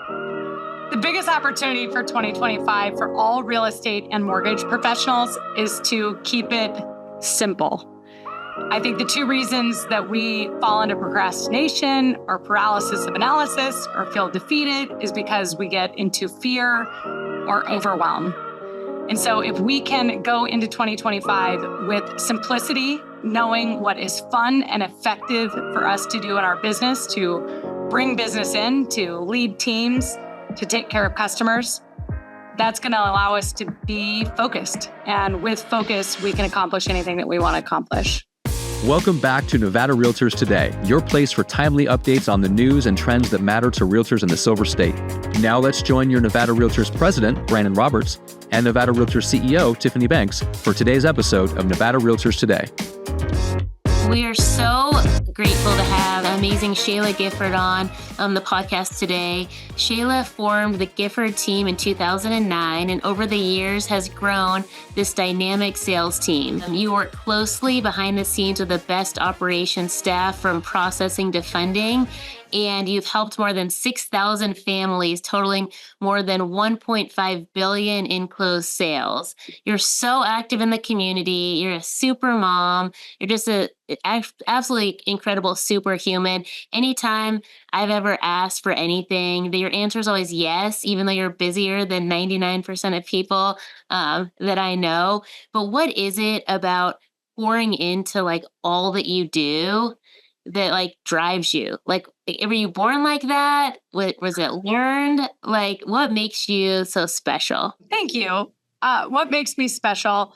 The biggest opportunity for 2025 for all real estate and mortgage professionals is to keep it simple. I think the two reasons that we fall into procrastination or paralysis of analysis or feel defeated is because we get into fear or overwhelm. And so if we can go into 2025 with simplicity, knowing what is fun and effective for us to do in our business, to bring business in, to lead teams, to take care of customers, that's going to allow us to be focused. And with focus, we can accomplish anything that we want to accomplish. Welcome back to Nevada Realtors Today, your place for timely updates on the news and trends that matter to realtors in the Silver State. Now let's join your Nevada Realtors President, Brandon Roberts, and Nevada Realtors CEO, Tiffany Banks, for today's episode of Nevada Realtors Today. We are so grateful to have amazing Shayla Gifford on the podcast today. Shayla formed the Gifford team in 2009 and over the years has grown this dynamic sales team. You work closely behind the scenes with the best operations staff from processing to funding, and you've helped more than 6,000 families, totaling more than $1.5 billion in closed sales. You're so active in the community. You're a super mom. You're just an absolutely incredible superhuman. Anytime I've ever asked for anything, your answer is always yes, even though you're busier than 99% of people that I know. But what is it about pouring into all that you do that drives you? Were you born like that? Was it learned? What makes you so special? Thank you. What makes me special?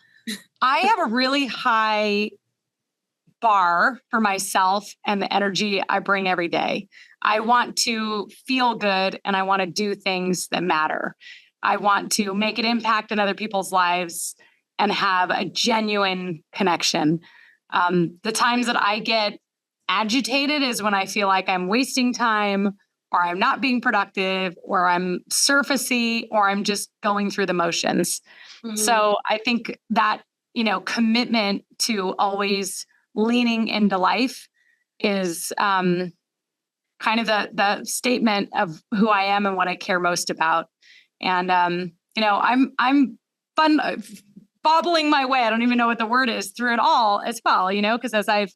I have a really high bar for myself and the energy I bring every day. I want to feel good and I want to do things that matter. I want to make an impact in other people's lives and have a genuine connection. The times that I get agitated is when I feel like I'm wasting time or I'm not being productive or I'm surfacey or I'm just going through the motions. Mm-hmm. So I think that, commitment to always leaning into life is kind of the statement of who I am and what I care most about. And, I'm fun bobbling my way. I don't even know what the word is through it all as well, because as I've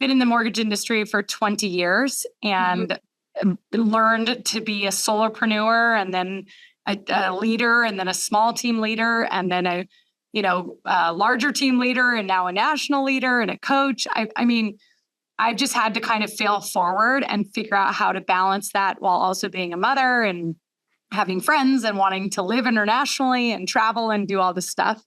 been in the mortgage industry for 20 years and learned to be a solopreneur and then a leader and then a small team leader and then a larger team leader and now a national leader and a coach. I've just had to kind of fail forward and figure out how to balance that while also being a mother and having friends and wanting to live internationally and travel and do all this stuff.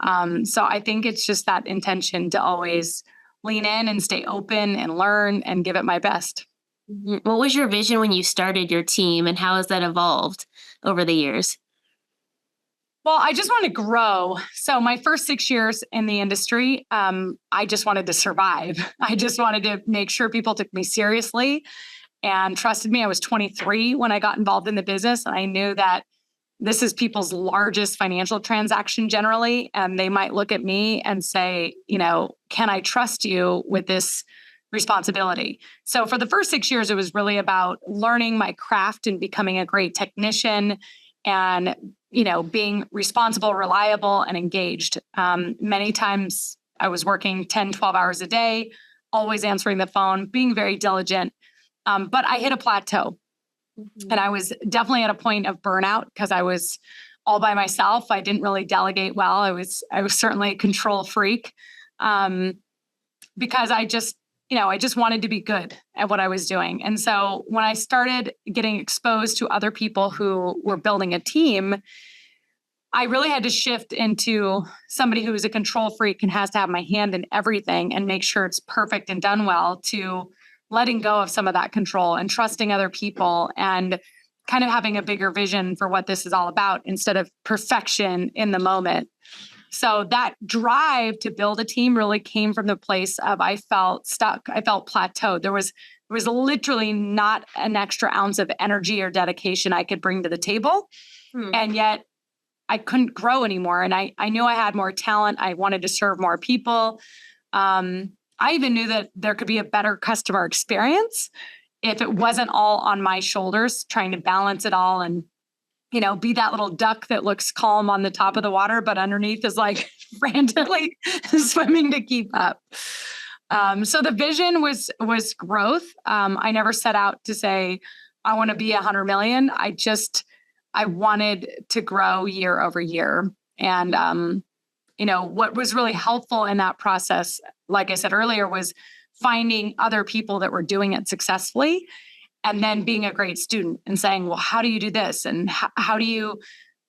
So I think it's just that intention to always lean in and stay open and learn and give it my best. What was your vision when you started your team and how has that evolved over the years? Well, I just want to grow. So my first 6 years in the industry, I just wanted to survive. I just wanted to make sure people took me seriously and trusted me. I was 23 when I got involved in the business, and I knew that this is people's largest financial transaction generally, and they might look at me and say, can I trust you with this responsibility? So for the first 6 years, it was really about learning my craft and becoming a great technician and, being responsible, reliable, and engaged. Many times I was working 10, 12 hours a day, always answering the phone, being very diligent. But I hit a plateau. Mm-hmm. And I was definitely at a point of burnout because I was all by myself. I didn't really delegate well. I was certainly a control freak because I just wanted to be good at what I was doing. And so when I started getting exposed to other people who were building a team, I really had to shift into somebody who is a control freak and has to have my hand in everything and make sure it's perfect and done well, to letting go of some of that control and trusting other people and kind of having a bigger vision for what this is all about instead of perfection in the moment. So that drive to build a team really came from the place of I felt stuck. I felt plateaued. There was literally not an extra ounce of energy or dedication I could bring to the table. And yet I couldn't grow anymore. And I knew I had more talent. I wanted to serve more people. I even knew that there could be a better customer experience. if it wasn't all on my shoulders, trying to balance it all and, be that little duck that looks calm on the top of the water, but underneath is like frantically swimming to keep up. So the vision was growth. I never set out to say, I want to be 100 million. I wanted to grow year over year. And, what was really helpful in that process, like I said earlier, was finding other people that were doing it successfully and then being a great student and saying, well, how do you do this? And how do you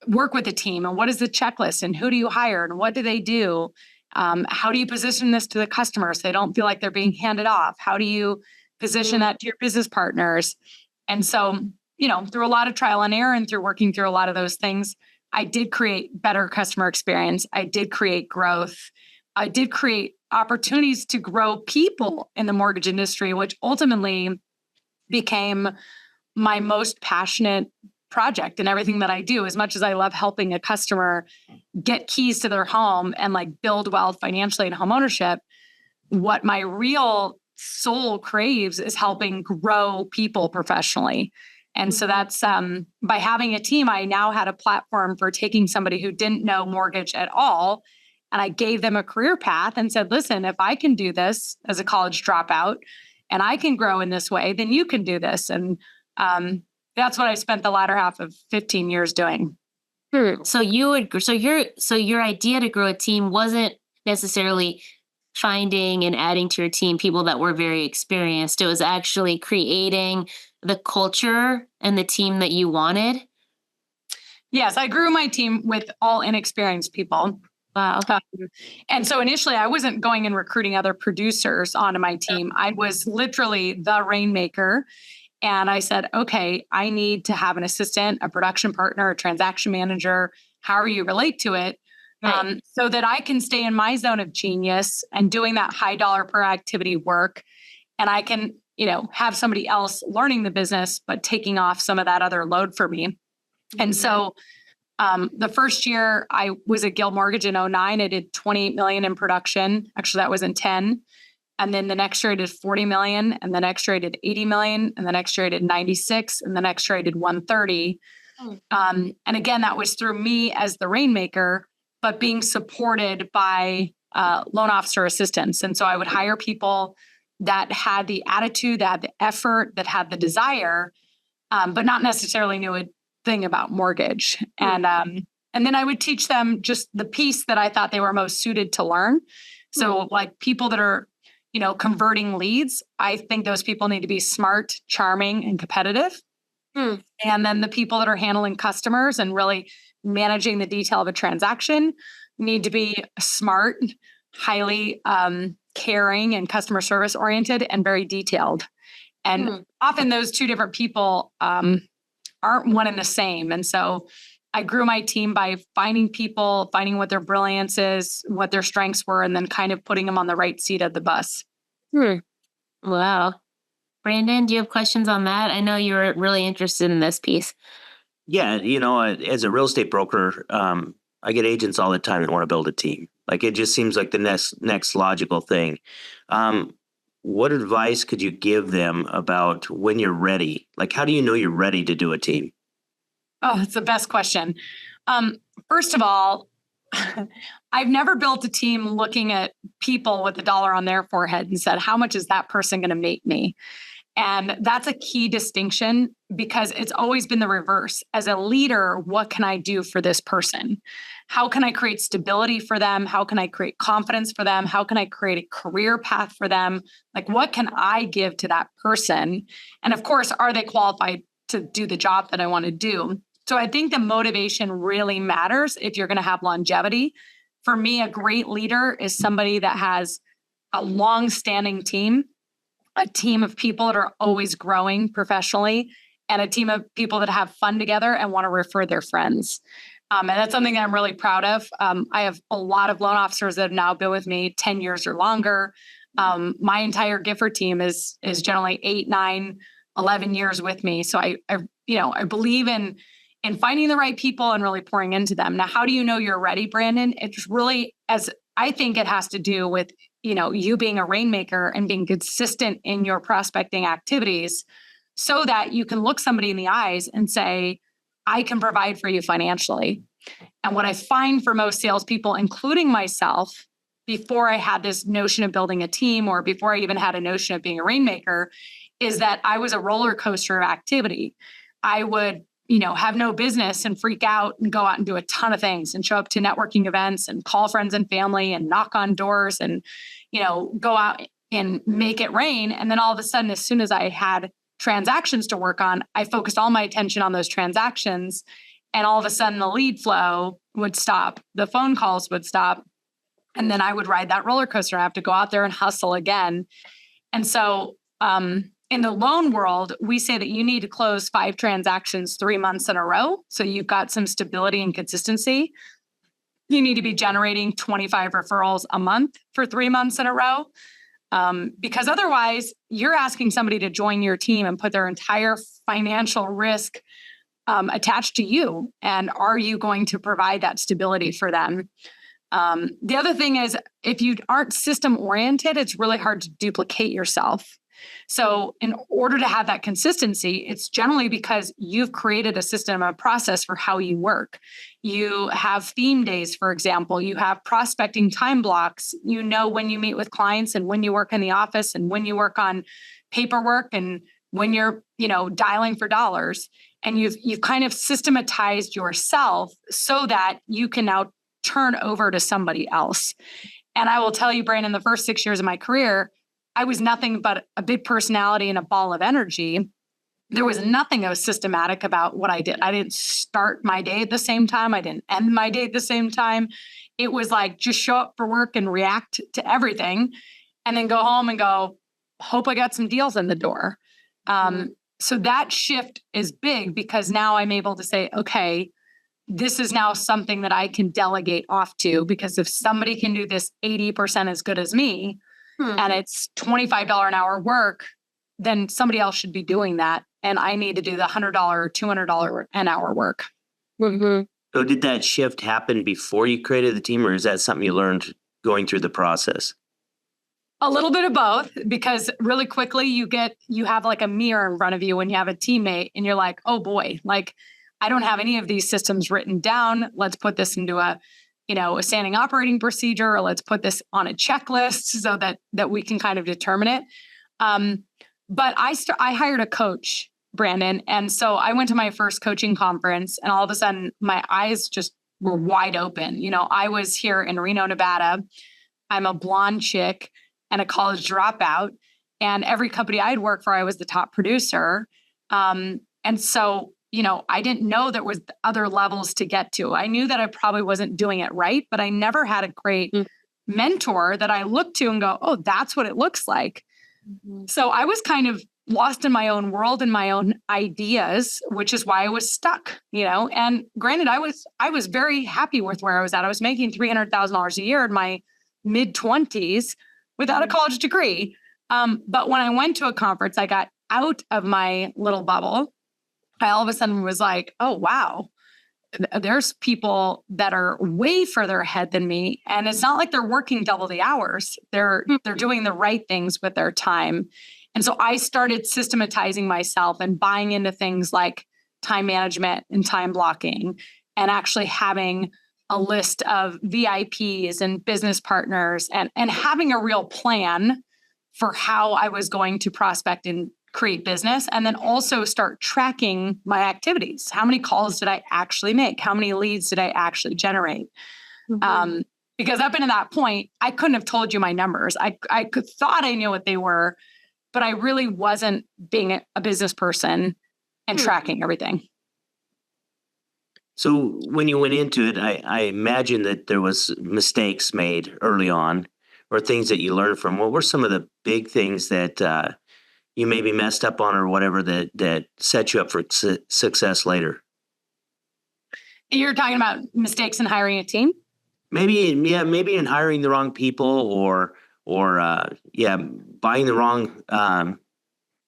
work with the team? And what is the checklist? And who do you hire? And what do they do? How do you position this to the customers so they don't feel like they're being handed off? How do you position that to your business partners? And so, through a lot of trial and error and through working through a lot of those things, I did create better customer experience. I did create growth. I did create opportunities to grow people in the mortgage industry, which ultimately became my most passionate project in everything that I do. As much as I love helping a customer get keys to their home and like build wealth financially in homeownership, what my real soul craves is helping grow people professionally. And so that's by having a team, I now had a platform for taking somebody who didn't know mortgage at all. And I gave them a career path and said, listen, if I can do this as a college dropout and I can grow in this way, then you can do this. And that's what I spent the latter half of 15 years doing. So your idea to grow a team wasn't necessarily finding and adding to your team people that were very experienced. It was actually creating the culture and the team that you wanted. Yes, I grew my team with all inexperienced people. Wow. And so initially I wasn't going and recruiting other producers onto my team. I was literally the rainmaker. And I said, okay, I need to have an assistant, a production partner, a transaction manager, however you relate to it, right, so that I can stay in my zone of genius and doing that high dollar per activity work. And I can, have somebody else learning the business, but taking off some of that other load for me. And so the first year I was at Guild Mortgage in 2009, I did 28 million in production. Actually, that was in 10. And then the next year I did 40 million, and the next year I did 80 million, and the next year I did 96, and the next year I did 130. And again, that was through me as the rainmaker, but being supported by loan officer assistants. And so I would hire people that had the attitude, that had the effort, that had the desire, but not necessarily knew a thing about mortgage. And then I would teach them just the piece that I thought they were most suited to learn. So like people that are, converting leads, I think those people need to be smart, charming, and competitive. And then the people that are handling customers and really managing the detail of a transaction need to be smart, highly caring and customer service oriented and very detailed. And often those two different people aren't one and the same. And so I grew my team by finding people, finding what their brilliance is, what their strengths were, and then kind of putting them on the right seat of the bus. Wow. Brandon, do you have questions on that? I know you're really interested in this piece. Yeah, as a real estate broker, I get agents all the time that want to build a team. Like it just seems like the next logical thing. What advice could you give them about when you're ready? Like, how do you know you're ready to do a team? Oh, that's the best question. First of all, I've never built a team looking at people with a dollar on their forehead and said, how much is that person going to make me? And that's a key distinction because it's always been the reverse. As a leader, what can I do for this person? How can I create stability for them? How can I create confidence for them? How can I create a career path for them? Like, what can I give to that person? And of course, are they qualified to do the job that I want to do? So I think the motivation really matters if you're going to have longevity. For me, a great leader is somebody that has a long-standing team, a team of people that are always growing professionally, and a team of people that have fun together and want to refer their friends. And that's something that I'm really proud of. I have a lot of loan officers that have now been with me 10 years or longer. My entire Gifford team is generally 8, 9, 11 years with me. So I believe in finding the right people and really pouring into them. Now, how do you know you're ready, Brandon? It's really, as I think it has to do with you being a rainmaker and being consistent in your prospecting activities so that you can look somebody in the eyes and say, I can provide for you financially. And what I find for most salespeople, including myself, before I had this notion of building a team or before I even had a notion of being a rainmaker, is that I was a roller coaster of activity. I would, have no business and freak out and go out and do a ton of things and show up to networking events and call friends and family and knock on doors and, go out and make it rain. And then all of a sudden, as soon as I had transactions to work on, I focused all my attention on those transactions. And all of a sudden the lead flow would stop, the phone calls would stop. And then I would ride that roller coaster. I have to go out there and hustle again. And so in the loan world, we say that you need to close 5 transactions 3 months in a row. So you've got some stability and consistency. You need to be generating 25 referrals a month for 3 months in a row. Because otherwise you're asking somebody to join your team and put their entire financial risk attached to you. And are you going to provide that stability for them? The other thing is, if you aren't system oriented, it's really hard to duplicate yourself. So in order to have that consistency, it's generally because you've created a system, a process for how you work. You have theme days, for example, you have prospecting time blocks, when you meet with clients and when you work in the office and when you work on paperwork and when you're, dialing for dollars. And you've kind of systematized yourself so that you can now turn over to somebody else. And I will tell you, Brandon, the first 6 years of my career, I was nothing but a big personality and a ball of energy. There was nothing that was systematic about what I did. I didn't start my day at the same time. I didn't end my day at the same time. It was like, just show up for work and react to everything and then go home and go, hope I got some deals in the door. So that shift is big because now I'm able to say, okay, this is now something that I can delegate off to, because if somebody can do this 80% as good as me, and it's $25 an hour work, then somebody else should be doing that. And I need to do the $100 or $200 an hour work. Mm-hmm. So did that shift happen before you created the team, or is that something you learned going through the process? A little bit of both, because really quickly you have like a mirror in front of you when you have a teammate and you're like, oh boy, like I don't have any of these systems written down. Let's put this into a standing operating procedure, or let's put this on a checklist so that we can kind of determine it. But I hired a coach, Brandon. And so I went to my first coaching conference and all of a sudden my eyes just were wide open. I was here in Reno, Nevada. I'm a blonde chick and a college dropout. And every company I'd worked for, I was the top producer. And so I didn't know there was other levels to get to. I knew that I probably wasn't doing it right, but I never had a great mentor that I looked to and go, oh, that's what it looks like. Mm-hmm. So I was kind of lost in my own world and my own ideas, which is why I was stuck, and granted, I was very happy with where I was at. I was making $300,000 a year in my mid-20s without a college degree. But when I went to a conference, I got out of my little bubble. I all of a sudden was like, oh, wow, there's people that are way further ahead than me. And it's not like they're working double the hours. They're doing the right things with their time. And so I started systematizing myself and buying into things like time management and time blocking, and actually having a list of VIPs and business partners and having a real plan for how I was going to prospect and create business, and then also start tracking my activities. How many calls did I actually make? How many leads did I actually generate? Mm-hmm. Because up until that point, I couldn't have told you my numbers. I thought I knew what they were, but I really wasn't being a business person and tracking everything. So when you went into it, I imagine that there was mistakes made early on, or things that you learned from. What were some of the big things that you maybe messed up on, or whatever, that set you up for success later? You're talking about mistakes in hiring a team? Maybe in hiring the wrong people, or buying the wrong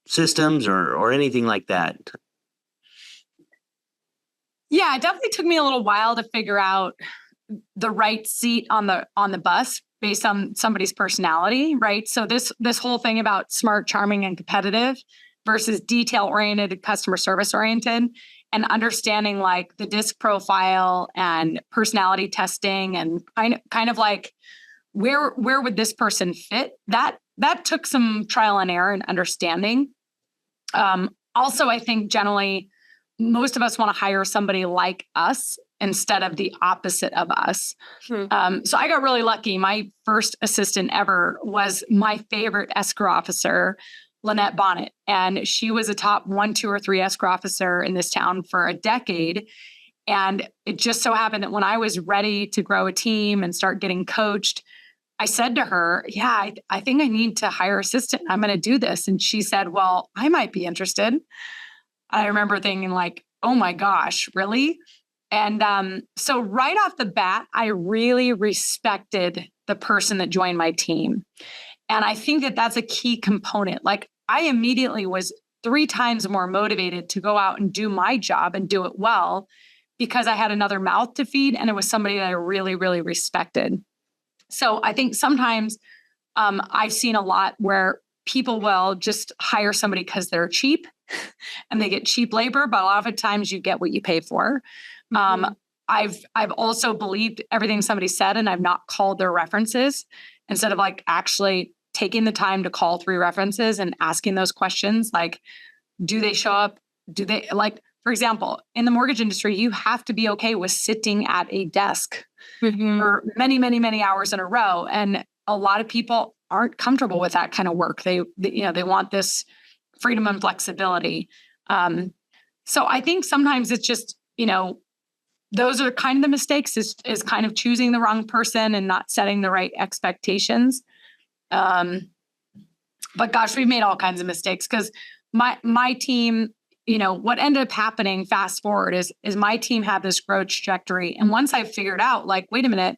systems, or anything like that. Yeah, it definitely took me a little while to figure out the right seat on the bus, based on somebody's personality, right? So this whole thing about smart, charming, and competitive versus detail-oriented, customer service-oriented, and understanding like the disc profile and personality testing and kind of like where would this person fit? That took some trial and error and understanding. Also, I think generally most of us want to hire somebody like us instead of the opposite of us. So I got really lucky. My first assistant ever was my favorite escrow officer, Lynette Bonnet. And she was a top 1, 2, or 3 escrow officer in this town for a decade. And it just so happened that when I was ready to grow a team and start getting coached, I said to her, yeah, I think I need to hire an assistant. I'm going to do this. And she said, well, I might be interested. I remember thinking like, oh my gosh, really? And so right off the bat, I really respected the person that joined my team. And I think that that's a key component. Like I immediately was 3 times more motivated to go out and do my job and do it well because I had another mouth to feed and it was somebody that I really, really respected. So I think sometimes I've seen a lot where people will just hire somebody because they're cheap and they get cheap labor, but a lot of times you get what you pay for. I've also believed everything somebody said and I've not called their references instead of like actually taking the time to call 3 references and asking those questions. Like, do they show up? Do they like, for example, in the mortgage industry, you have to be okay with sitting at a desk for many, many, many hours in a row. And a lot of people aren't comfortable with that kind of work. They want this freedom and flexibility. So I think sometimes it's just, those are kind of the mistakes is kind of choosing the wrong person and not setting the right expectations. But gosh, we've made all kinds of mistakes because my team, what ended up happening fast forward is my team had this growth trajectory. And once I figured out like, wait a minute,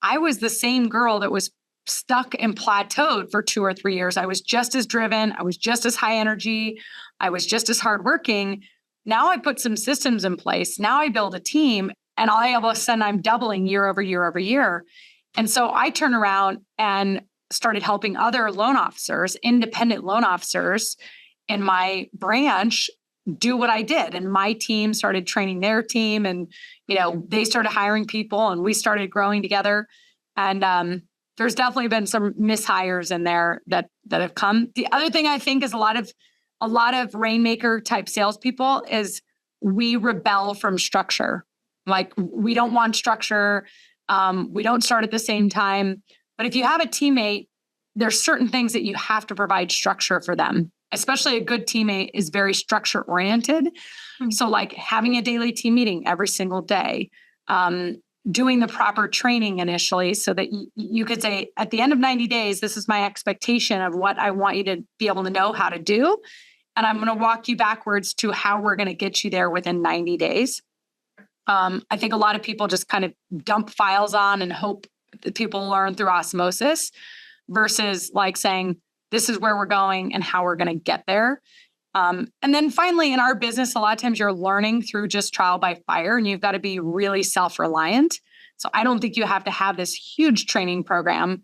I was the same girl that was stuck and plateaued for 2 or 3 years. I was just as driven. I was just as high energy. I was just as hardworking. Now I put some systems in place. Now I build a team and all of a sudden I'm doubling year over year over year. And so I turn around and started helping other loan officers, independent loan officers in my branch do what I did. And my team started training their team and, they started hiring people and we started growing together. And there's definitely been some mishires in there that have come. The other thing I think is a lot of rainmaker type salespeople is we rebel from structure. Like we don't want structure. We don't start at the same time. But if you have a teammate, there's certain things that you have to provide structure for them. Especially a good teammate is very structure oriented. So like having a daily team meeting every single day, doing the proper training initially so that you could say at the end of 90 days, this is my expectation of what I want you to be able to know how to do. And I'm going to walk you backwards to how we're going to get you there within 90 days. I think a lot of people just kind of dump files on and hope that people learn through osmosis versus like saying, this is where we're going and how we're going to get there. And then finally, in our business, a lot of times you're learning through just trial by fire and you've got to be really self-reliant. So I don't think you have to have this huge training program,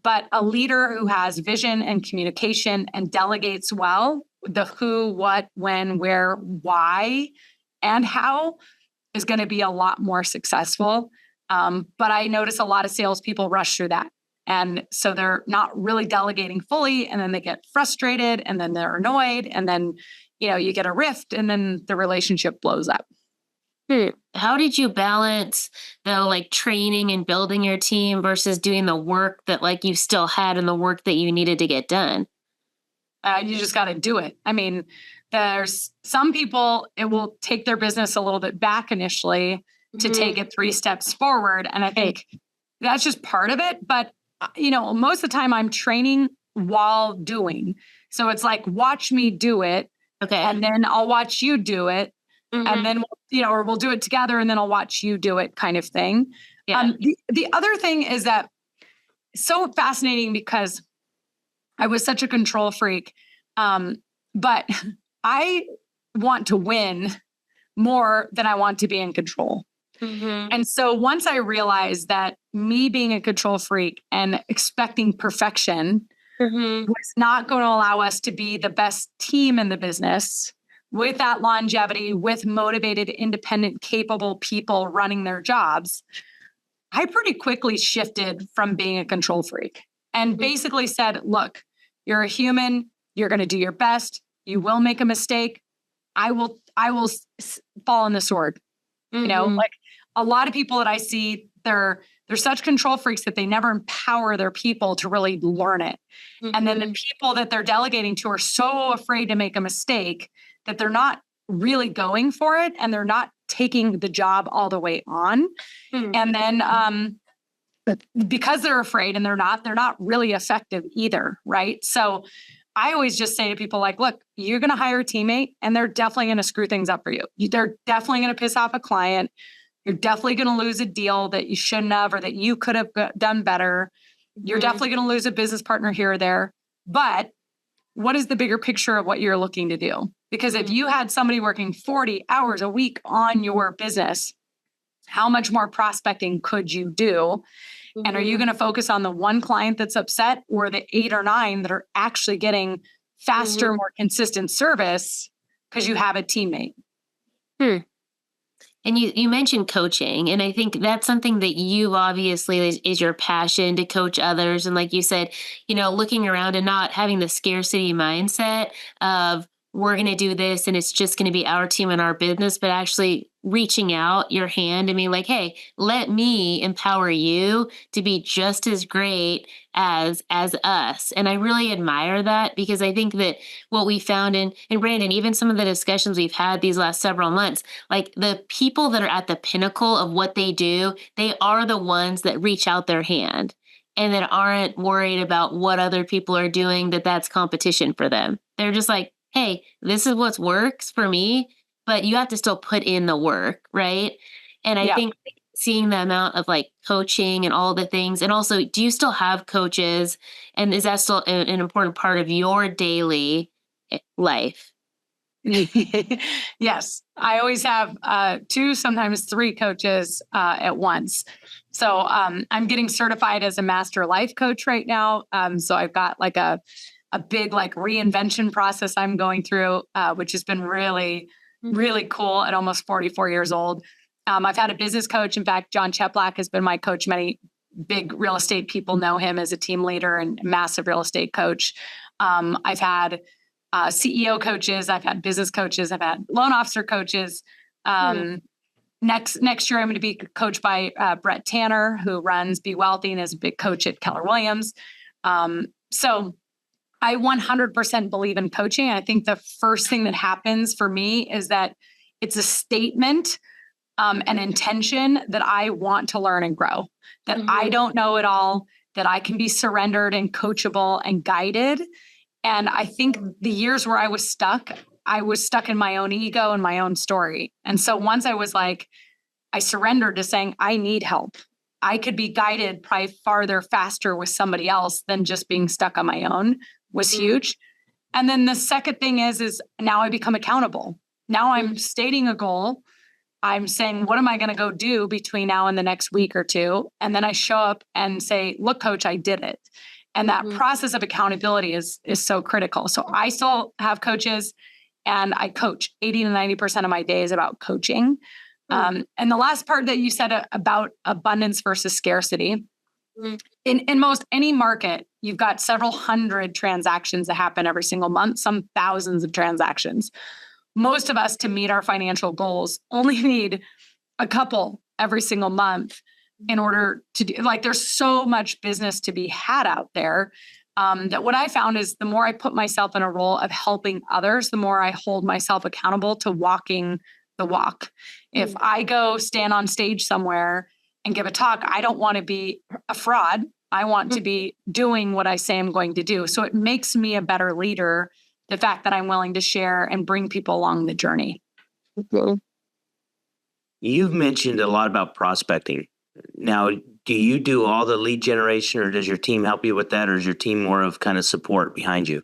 but a leader who has vision and communication and delegates well, the who, what, when, where, why, and how is going to be a lot more successful. But I notice a lot of salespeople rush through that. And so they're not really delegating fully, and then they get frustrated, and then they're annoyed, and then, you get a rift, and then the relationship blows up. How did you balance the like training and building your team versus doing the work that like you still had and the work that you needed to get done? You just got to do it. I mean, there's some people, it will take their business a little bit back initially to take it 3 steps forward. And I think that's just part of it. But most of the time I'm training while doing. So it's like, watch me do it. Okay. And then I'll watch you do it. And then, or we'll do it together and then I'll watch you do it kind of thing. Yeah. The other thing is that it's so fascinating because I was such a control freak. But I want to win more than I want to be in control. And so once I realized that me being a control freak and expecting perfection was not going to allow us to be the best team in the business with that longevity, with motivated, independent, capable people running their jobs, I pretty quickly shifted from being a control freak and basically said, look, you're a human. You're going to do your best. You will make a mistake. I will fall on the sword. You know, like a lot of people that I see, they're such control freaks that they never empower their people to really learn it. And then the people that they're delegating to are so afraid to make a mistake that they're not really going for it and they're not taking the job all the way on. And then but because they're afraid and they're not really effective either, right? So I always just say to people like, look, you're going to hire a teammate and they're definitely going to screw things up for you. They're definitely going to piss off a client. You're definitely going to lose a deal that you shouldn't have or that you could have done better. You're definitely going to lose a business partner here or there. But what is the bigger picture of what you're looking to do? Because if you had somebody working 40 hours a week on your business, how much more prospecting could you do? And are you going to focus on the one client that's upset or the 8 or 9 that are actually getting faster, more consistent service because you have a teammate? And you mentioned coaching, and I think that's something that you obviously is your passion to coach others. And like you said, you know, looking around and not having the scarcity mindset of we're going to do this and it's just going to be our team and our business, but actually reaching out your hand and being like, hey, let me empower you to be just as great as us. And I really admire that because I think that what we found in Brandon, even some of the discussions we've had these last several months, like the people that are at the pinnacle of what they do, they are the ones that reach out their hand and that aren't worried about what other people are doing, that's competition for them. They're just like, hey, this is what works for me, but you have to still put in the work, right? And I think seeing the amount of like coaching and all the things, and also, do you still have coaches? And is that still an important part of your daily life? Yes, I always have 2, sometimes 3 coaches at once. So I'm getting certified as a master life coach right now. So I've got like a big like reinvention process I'm going through, which has been really, really cool at almost 44 years old. I've had a business coach. In fact, John Cheplack has been my coach. Many big real estate people know him as a team leader and massive real estate coach. I've had CEO coaches. I've had business coaches. I've had loan officer coaches. Next year, I'm going to be coached by Brett Tanner, who runs Be Wealthy and is a big coach at Keller Williams. So I 100% believe in coaching. I think the first thing that happens for me is that it's a statement, an intention that I want to learn and grow, that I don't know it all, that I can be surrendered and coachable and guided. And I think the years where I was stuck in my own ego and my own story. And so once I was like, I surrendered to saying, I need help. I could be guided probably farther, faster with somebody else than just being stuck on my own was huge. And then the second thing is now I become accountable. Now I'm stating a goal. I'm saying, what am I going to go do between now and the next week or 2? And then I show up and say, look, coach, I did it. And that process of accountability is so critical. So I still have coaches and I coach. 80 to 90% of my day is about coaching. And the last part that you said about abundance versus scarcity, in most any market, you've got several hundred transactions that happen every single month, some thousands of transactions. Most of us, to meet our financial goals, only need a couple every single month in order to do, like, there's so much business to be had out there that what I found is the more I put myself in a role of helping others, the more I hold myself accountable to walking the walk. If I go stand on stage somewhere and give a talk, I don't want to be a fraud. I want to be doing what I say I'm going to do. So it makes me a better leader, the fact that I'm willing to share and bring people along the journey. You've mentioned a lot about prospecting. Now, do you do all the lead generation or does your team help you with that? Or is your team more of kind of support behind you?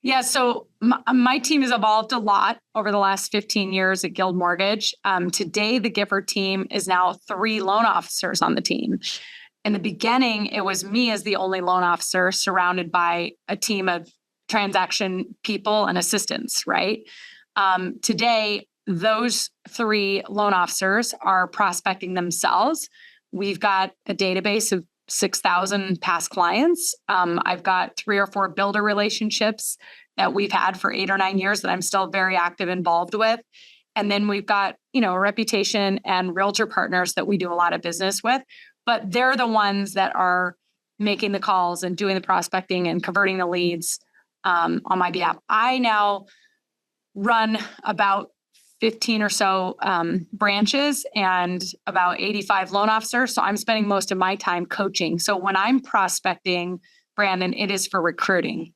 Yeah, so my team has evolved a lot over the last 15 years at Guild Mortgage. Today, the Gifford team is now 3 loan officers on the team. In the beginning, it was me as the only loan officer surrounded by a team of transaction people and assistants, right? Today, those 3 loan officers are prospecting themselves. We've got a database of 6,000 past clients. I've got 3 or 4 builder relationships that we've had for 8 or 9 years that I'm still very active involved with. And then we've got, a reputation and realtor partners that we do a lot of business with, but they're the ones that are making the calls and doing the prospecting and converting the leads on my behalf. I now run about 15 or so branches and about 85 loan officers. So I'm spending most of my time coaching. So when I'm prospecting, Brandon, it is for recruiting.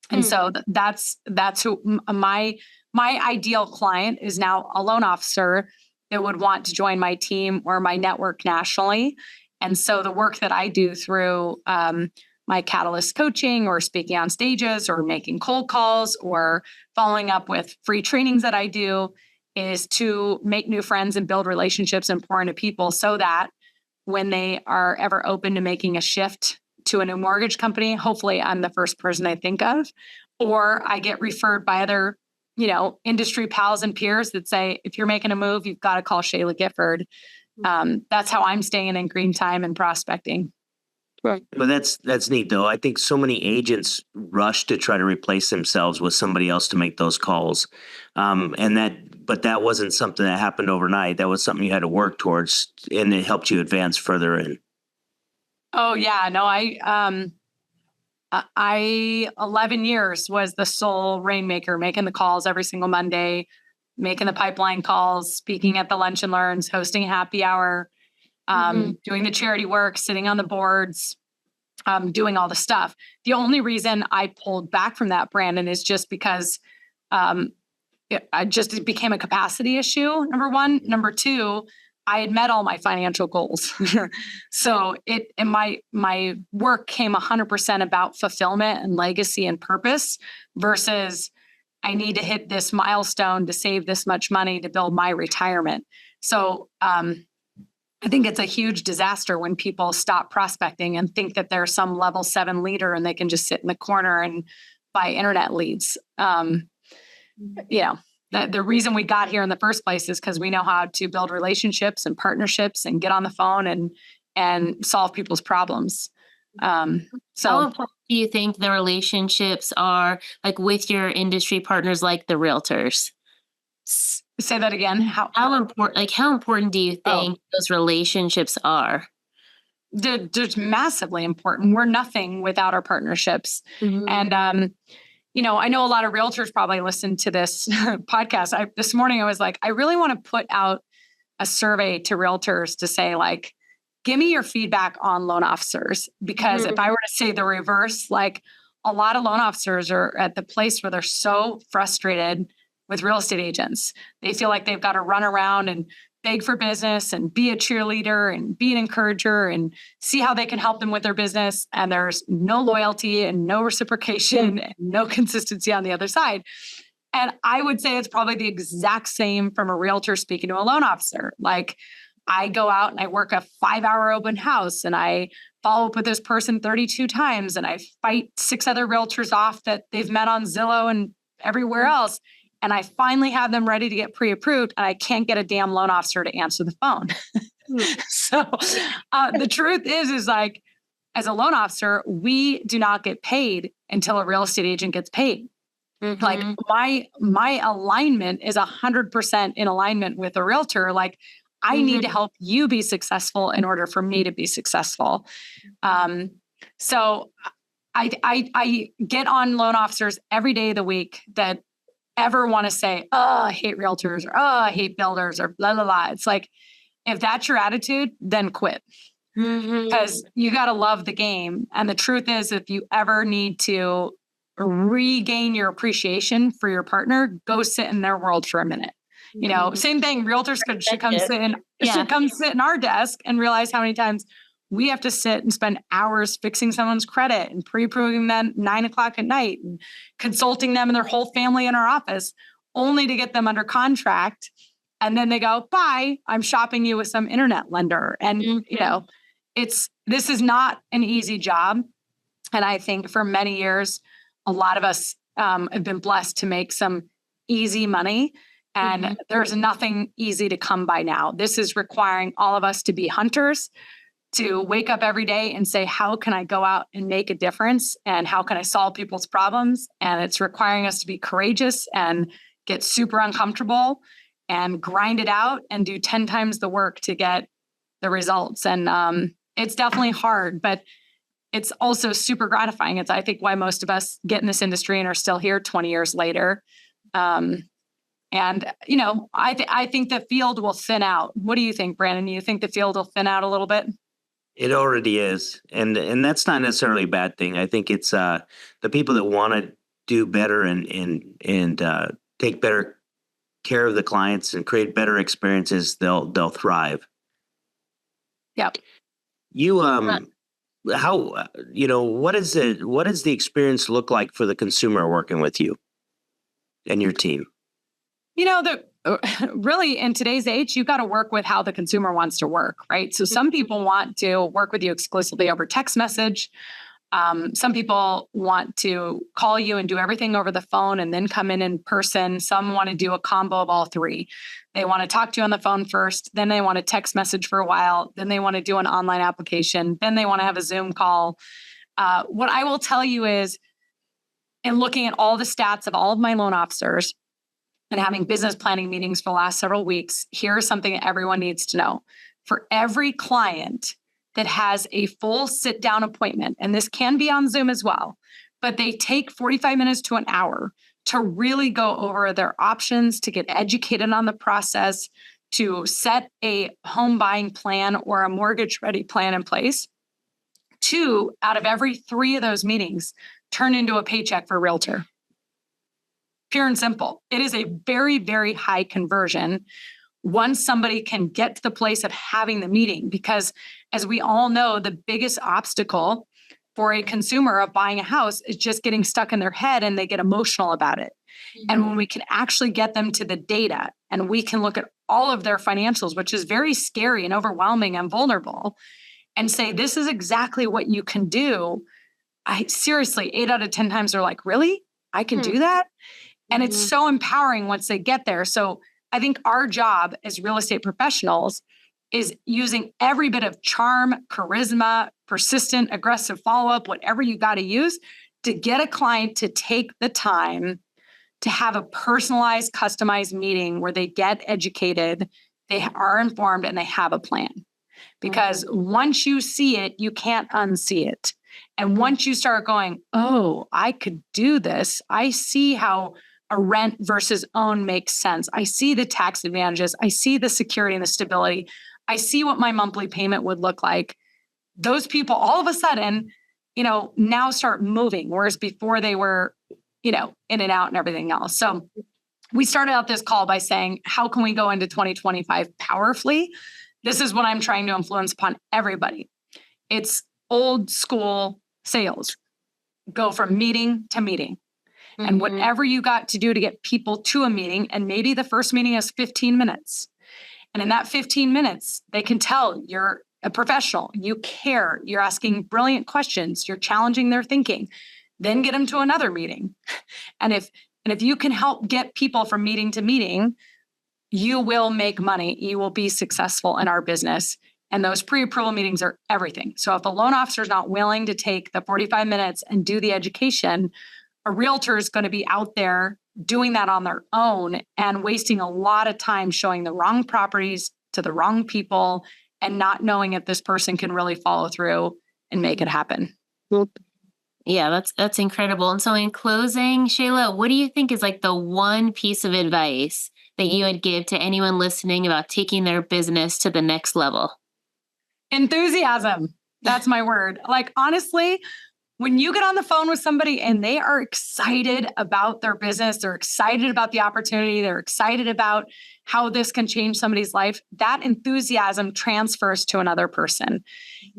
And so that's who my ideal client is now, a loan officer that would want to join my team or my network nationally. And so the work that I do through my Catalyst coaching or speaking on stages or making cold calls or following up with free trainings that I do is to make new friends and build relationships and pour into people so that when they are ever open to making a shift to a new mortgage company, hopefully I'm the first person they think of, or I get referred by other, industry pals and peers that say, if you're making a move, you've got to call Shayla Gifford. That's how I'm staying in green time and prospecting. But that's neat though. I think so many agents rush to try to replace themselves with somebody else to make those calls. But that wasn't something that happened overnight. That was something you had to work towards, and it helped you advance further in. Oh yeah, no, I 11 years was the sole rainmaker, making the calls every single Monday, making the pipeline calls, speaking at the lunch and learns, hosting happy hour, doing the charity work, sitting on the boards, doing all the stuff. The only reason I pulled back from that, Brandon, is just because it became a capacity issue, number one. Number two, I had met all my financial goals. So my work came 100% about fulfillment and legacy and purpose versus I need to hit this milestone to save this much money to build my retirement. So I think it's a huge disaster when people stop prospecting and think that they're some level 7 leader and they can just sit in the corner and buy internet leads. The reason we got here in the first place is because we know how to build relationships and partnerships and get on the phone and solve people's problems. How important do you think the relationships are, like with your industry partners, like the realtors? Say that again. How important do you think those relationships are? They're massively important. We're nothing without our partnerships. And, I know a lot of realtors probably listen to this podcast. This morning, I was like, I really want to put out a survey to realtors to say, like, give me your feedback on loan officers. Because if I were to say the reverse, like a lot of loan officers are at the place where they're so frustrated with real estate agents. They feel like they've got to run around and beg for business and be a cheerleader and be an encourager and see how they can help them with their business. And there's no loyalty and no reciprocation and no consistency on the other side. And I would say it's probably the exact same from a realtor speaking to a loan officer. Like I go out and I work a 5-hour open house and I follow up with this person 32 times and I fight 6 other realtors off that they've met on Zillow and everywhere else. And I finally have them ready to get pre-approved and I can't get a damn loan officer to answer the phone. So the truth is like, as a loan officer, we do not get paid until a real estate agent gets paid. Like my alignment is 100% in alignment with a realtor. Like I need to help you be successful in order for me to be successful. So I get on loan officers every day of the week that ever want to say, oh, I hate realtors or, oh, I hate builders or blah, blah, blah. It's like, if that's your attitude, then quit because you got to love the game. And the truth is, if you ever need to regain your appreciation for your partner, go sit in their world for a minute. Same thing. Realtors should come sit in our desk and realize how many times we have to sit and spend hours fixing someone's credit and pre-approving them 9 o'clock at night and consulting them and their whole family in our office, only to get them under contract. And then they go, bye, I'm shopping you with some internet lender. And, this is not an easy job. And I think for many years, a lot of us have been blessed to make some easy money. And there's nothing easy to come by now. This is requiring all of us to be hunters, to wake up every day and say, how can I go out and make a difference? And how can I solve people's problems? And it's requiring us to be courageous and get super uncomfortable and grind it out and do 10 times the work to get the results. And it's definitely hard, but it's also super gratifying. It's, I think, why most of us get in this industry and are still here 20 years later. I think the field will thin out. What do you think, Brandon? You think the field will thin out a little bit? It already is. And that's not necessarily a bad thing. I think it's the people that want to do better and take better care of the clients and create better experiences, they'll thrive. Yep. What does the experience look like for the consumer working with you and your team? Really in today's age, you've got to work with how the consumer wants to work, right? So some people want to work with you exclusively over text message. Some people want to call you and do everything over the phone and then come in person. Some want to do a combo of all three. They want to talk to you on the phone first, then they want to text message for a while, then they want to do an online application, then they want to have a Zoom call. What I will tell you is, in looking at all the stats of all of my loan officers and having business planning meetings for the last several weeks, here's something that everyone needs to know. For every client that has a full sit-down appointment, and this can be on Zoom as well, but they take 45 minutes to an hour to really go over their options, to get educated on the process, to set a home buying plan or a mortgage-ready plan in place. 2 out of every 3 of those meetings turn into a paycheck for a realtor. Pure and simple. It is a very, very high conversion once somebody can get to the place of having the meeting, because as we all know, the biggest obstacle for a consumer of buying a house is just getting stuck in their head and they get emotional about it. And when we can actually get them to the data and we can look at all of their financials, which is very scary and overwhelming and vulnerable, and say, this is exactly what you can do. Seriously, 8 out of 10 times they're like, really? I can do that? And it's so empowering once they get there. So I think our job as real estate professionals is using every bit of charm, charisma, persistent, aggressive follow-up, whatever you got to use to get a client to take the time to have a personalized, customized meeting where they get educated, they are informed, and they have a plan. Because once you see it, you can't unsee it. And once you start going, oh, I could do this, I see how a rent versus own makes sense. I see the tax advantages. I see the security and the stability. I see what my monthly payment would look like. Those people all of a sudden, now start moving, whereas before they were, in and out and everything else. So we started out this call by saying, how can we go into 2025 powerfully? This is what I'm trying to influence upon everybody. It's old school sales. Go from meeting to meeting. And whatever you got to do to get people to a meeting, and maybe the first meeting is 15 minutes. And in that 15 minutes, they can tell you're a professional, you care, you're asking brilliant questions, you're challenging their thinking, then get them to another meeting. And if you can help get people from meeting to meeting, you will make money. You will be successful in our business. And those pre-approval meetings are everything. So if a loan officer is not willing to take the 45 minutes and do the education, a realtor is going to be out there doing that on their own and wasting a lot of time showing the wrong properties to the wrong people and not knowing if this person can really follow through and make it happen. Yeah, that's incredible. And so in closing, Shayla, what do you think is like the one piece of advice that you would give to anyone listening about taking their business to the next level? Enthusiasm. That's my word. Like, honestly, when you get on the phone with somebody and they are excited about their business, they're excited about the opportunity, they're excited about how this can change somebody's life, that enthusiasm transfers to another person.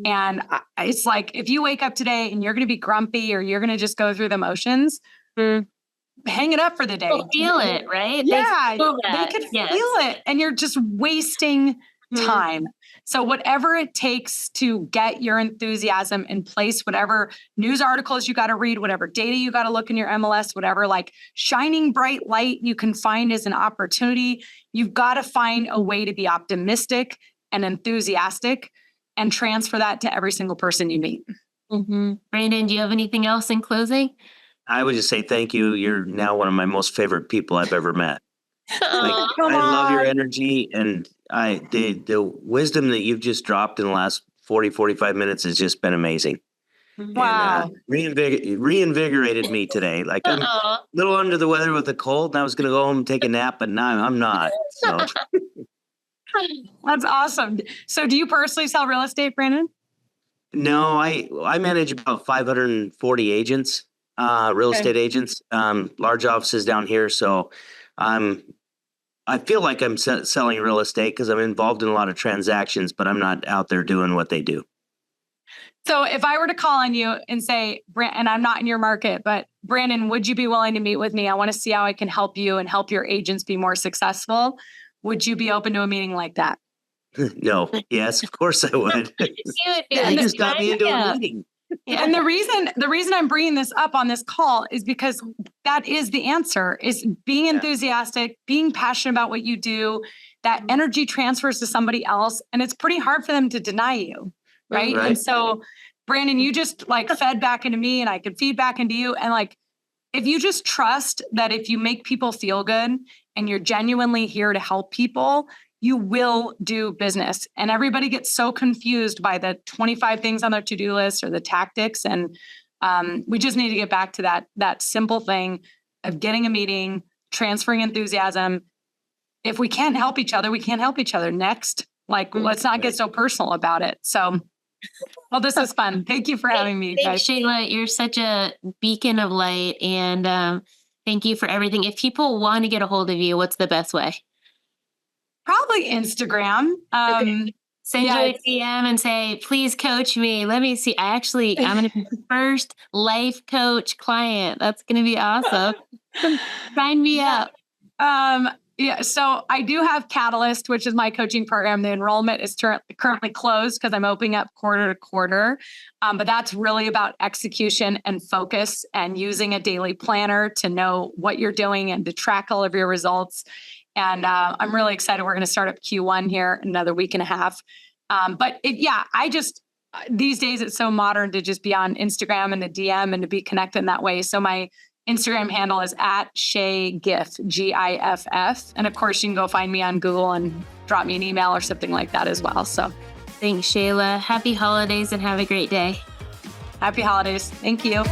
And it's like, if you wake up today and you're going to be grumpy or you're going to just go through the motions, hang it up for the day. They'll feel it, right? Yeah, they could feel it. And you're just wasting time. So whatever it takes to get your enthusiasm in place, whatever news articles you got to read, whatever data you got to look in your MLS, whatever like shining bright light you can find as an opportunity, you've got to find a way to be optimistic and enthusiastic and transfer that to every single person you meet. Brandon, do you have anything else in closing? I would just say thank you. You're now one of my most favorite people I've ever met. I love your energy, and the wisdom that you've just dropped in the last 40, 45 minutes has just been amazing. Wow. And, reinvigorated me today. Like I'm a little under the weather with a cold, and I was going to go home and take a nap, but now I'm not. So that's awesome. So do you personally sell real estate, Brandon? No, I manage about 540 agents, real estate agents, large offices down here. So I feel like I'm selling real estate because I'm involved in a lot of transactions, but I'm not out there doing what they do. So if I were to call on you and say, and I'm not in your market, but Brandon, would you be willing to meet with me? I want to see how I can help you and help your agents be more successful. Would you be open to a meeting like that? No. Yes, of course I would. You just got me into a meeting. Yeah. And the reason I'm bringing this up on this call is because that is the answer, is being enthusiastic, being passionate about what you do. That energy transfers to somebody else, and it's pretty hard for them to deny you, right? And so, Brandon, you just like fed back into me, and I could feed back into you. And like, if you just trust that if you make people feel good and you're genuinely here to help people, you will do business. And everybody gets so confused by the 25 things on their to-do list or the tactics. And we just need to get back to that simple thing of getting a meeting, transferring enthusiasm. If we can't help each other, we can't help each other. Next, like, let's not get so personal about it. So, well, this is fun. Thank you for having me, guys. Shayla, you're such a beacon of light. And thank you for everything. If people want to get a hold of you, what's the best way? Probably Instagram. Send you a DM and say, please coach me. Let me see. I'm going to be the first life coach client. That's going to be awesome. Sign me up. So I do have Catalyst, which is my coaching program. The enrollment is currently closed because I'm opening up quarter to quarter. But that's really about execution and focus and using a daily planner to know what you're doing and to track all of your results. And I'm really excited. We're going to start up Q1 here in another week and a half. These days it's so modern to just be on Instagram and the DM and to be connected in that way. So my Instagram handle is @ShayGiff, GIFF. And of course, you can go find me on Google and drop me an email or something like that as well. So thanks, Shayla. Happy holidays and have a great day. Happy holidays. Thank you.